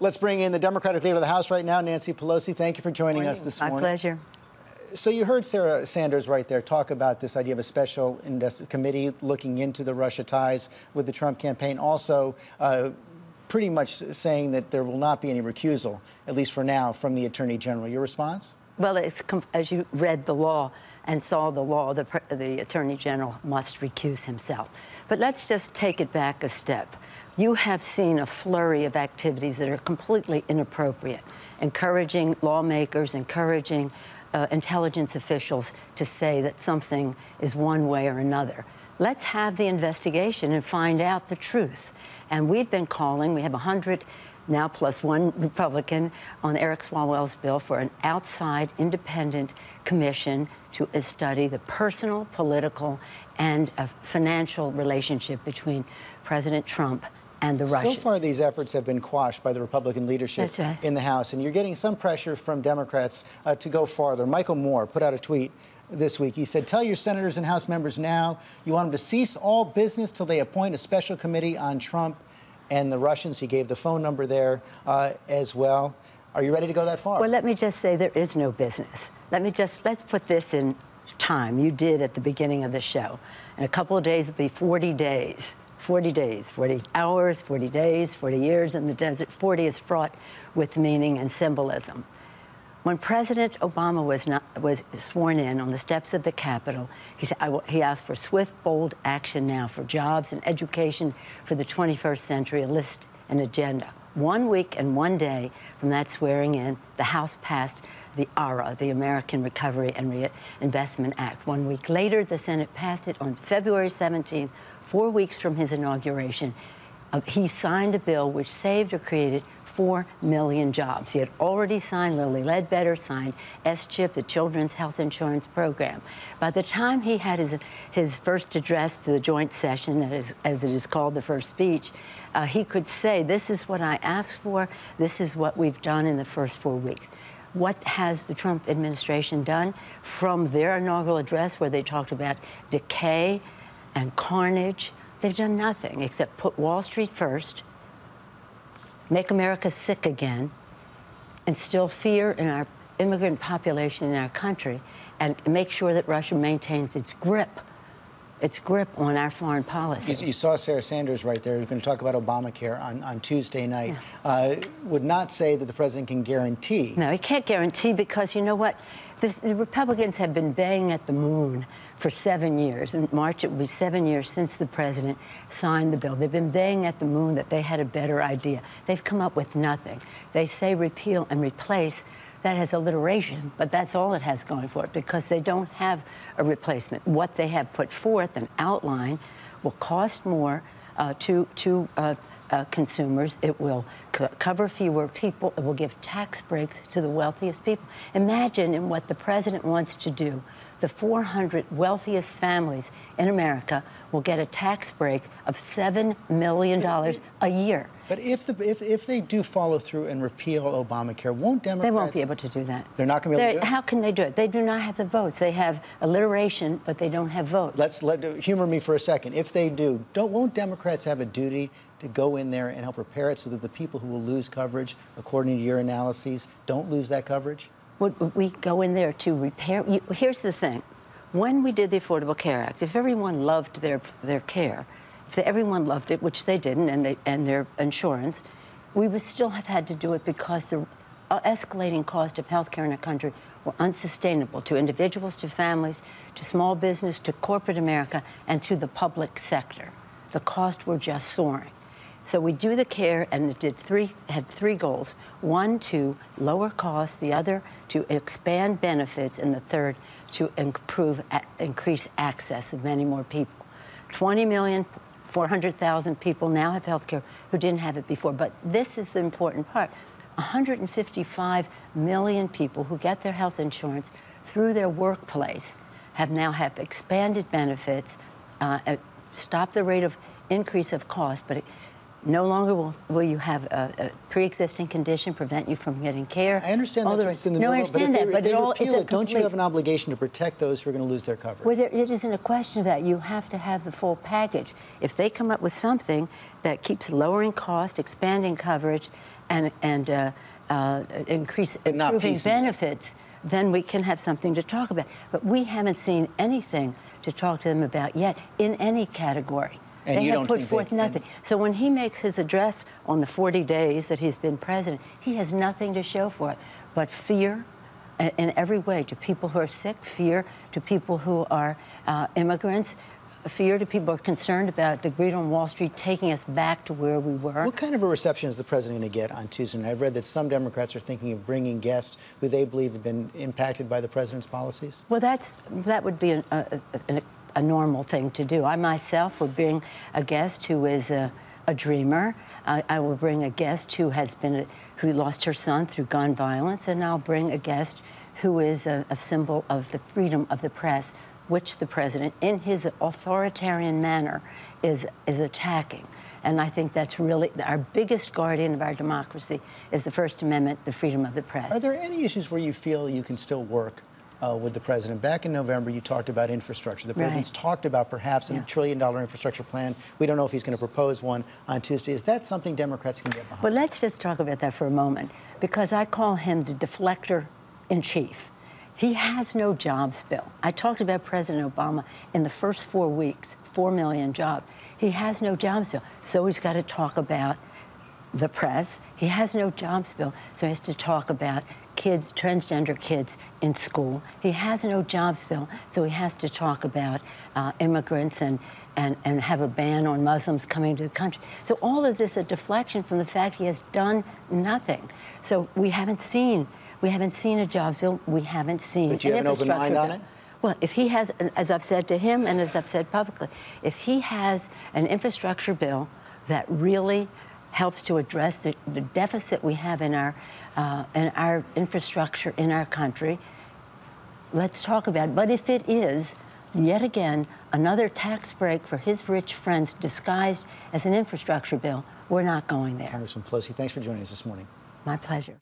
Let's bring in the Democratic leader of the House right now, Nancy Pelosi. Thank you for joining us this morning. My pleasure. So you heard Sarah Sanders right there talk about this idea of a special committee looking into the Russia ties with the Trump campaign. Also, pretty much saying that there will not be any recusal, at least for now, from the Attorney General. Your response? Well, as you read the law and saw the law, the Attorney General must recuse himself. But let's just take it back a step. You have seen a flurry of activities that are completely inappropriate, encouraging lawmakers, encouraging intelligence officials to say that something is one way or another. Let's have the investigation and find out the truth. And we've been calling, we have 100 now plus one Republican on Eric Swalwell's bill for an outside independent commission to study the personal, political, and financial relationship between President Trump and the Russians. So far, these efforts have been quashed by the Republican leadership in the House, and you're getting some pressure from Democrats to go farther. Michael Moore put out a tweet this week. He said, tell your senators and House members now you want them to cease all business till they appoint a special committee on Trump and the Russians. He gave the phone number there as well. Are you ready to go that far? Well, let me just say there is no business. Let's put this in time. You did at the beginning of the show. In a couple of days, it'll be 40 days. 40 days, 40 hours, 40 days, 40 years in the desert. 40 is fraught with meaning and symbolism. When President Obama was sworn in on the steps of the Capitol, he said, he asked for swift, bold action now for jobs and education for the 21st century, a list and agenda. 1 week and 1 day from that swearing in, the House passed the ARA, the American Recovery and Reinvestment Act. 1 week later, the Senate passed it on February 17th, 4 weeks from his inauguration. He signed a bill which saved or created 4 million jobs. He had already signed, Lilly Ledbetter signed S-CHIP, the Children's Health Insurance Program. By the time he had his first address to the joint session, as it is called, the first speech, he could say, this is what I asked for, this is what we've done in the first 4 weeks. What has the Trump administration done from their inaugural address where they talked about decay and carnage? They've done nothing except put Wall Street first, make America sick again, instill fear in our immigrant population in our country, and make sure that Russia maintains its grip on our foreign policy. You saw Sarah Sanders right there, who's going to talk about Obamacare on Tuesday night, would not say that the president can guarantee. No, he can't guarantee because, you know what, the Republicans have been banging at the moon for 7 years. In March, it will be 7 years since the president signed the bill. They've been banging at the moon that they had a better idea. They've come up with nothing. They say repeal and replace. That has alliteration, but that's all it has going for it because they don't have a replacement. What they have put forth, an outline, will cost more to consumers. It will cover fewer people. It will give tax breaks to the wealthiest people. Imagine in what the president wants to do. The 400 wealthiest families in America will get a tax break of $7 million a year. But if they do follow through and repeal Obamacare, won't Democrats... They won't be able to do that. They're not going to be able to do it? How can they do it? They do not have the votes. They have alliteration, but they don't have votes. Humor me for a second. If they do, won't Democrats have a duty to go in there and help repair it so that the people who will lose coverage, according to your analyses, don't lose that coverage? We go in there to repair. Here's the thing. When we did the Affordable Care Act, if everyone loved their care, if everyone loved it, which they didn't, and their insurance, we would still have had to do it because the escalating cost of health care in our country were unsustainable to individuals, to families, to small business, to corporate America, and to the public sector. The costs were just soaring. So we do the care, and it had three goals. One, to lower costs. The other, to expand benefits. And the third, to increase access of many more people. 20,400,000 people now have health care who didn't have it before. But this is the important part. 155 million people who get their health insurance through their workplace now have expanded benefits, stop the rate of increase of cost, but No longer will you have a pre-existing condition prevent you from getting care. I understand that's what's in the middle, but if they repeal it, don't you have an obligation to protect those who are going to lose their coverage? Well, it isn't a question of that. You have to have the full package. If they come up with something that keeps lowering cost, expanding coverage, and improving benefits, then we can have something to talk about. But we haven't seen anything to talk to them about yet in any category. And they you have don't put think forth nothing. So when he makes his address on the 40 days that he's been president, he has nothing to show for it but fear in every way, to people who are sick, fear to people who are immigrants, fear to people who are concerned about the greed on Wall Street taking us back to where we were. What kind of a reception is the president going to get on Tuesday? And I've read that some Democrats are thinking of bringing guests who they believe have been impacted by the president's policies. Well, that would be a normal thing to do. I myself would bring a guest who is a dreamer. I will bring a guest who lost her son through gun violence, and I'll bring a guest who is a symbol of the freedom of the press, which the president, in his authoritarian manner, is attacking. And I think that's really our biggest guardian of our democracy is the First Amendment, the freedom of the press. Are there any issues where you feel you can still work with the president? Back in November, you talked about infrastructure. The president's talked about perhaps a $1 trillion infrastructure plan. We don't know if he's going to propose one on Tuesday. Is that something Democrats can get behind? Well, let's just talk about that for a moment, because I call him the deflector in chief. He has no jobs bill. I talked about President Obama in the first 4 weeks, 4 million jobs. He has no jobs bill, so he's got to talk about the press. He has no jobs bill, so he has to talk about kids, transgender kids in school. He has no jobs bill, so he has to talk about immigrants and have a ban on Muslims coming to the country. So all of this is a deflection from the fact he has done nothing. So we haven't seen a jobs bill. We haven't seen But you have an open mind on it? Well, if he has, as I've said to him and as I've said publicly, if he has an infrastructure bill that really helps to address the deficit we have in our infrastructure in our country, let's talk about it. But if it is, yet again, another tax break for his rich friends disguised as an infrastructure bill, we're not going there. Congressman Pelosi, thanks for joining us this morning. My pleasure.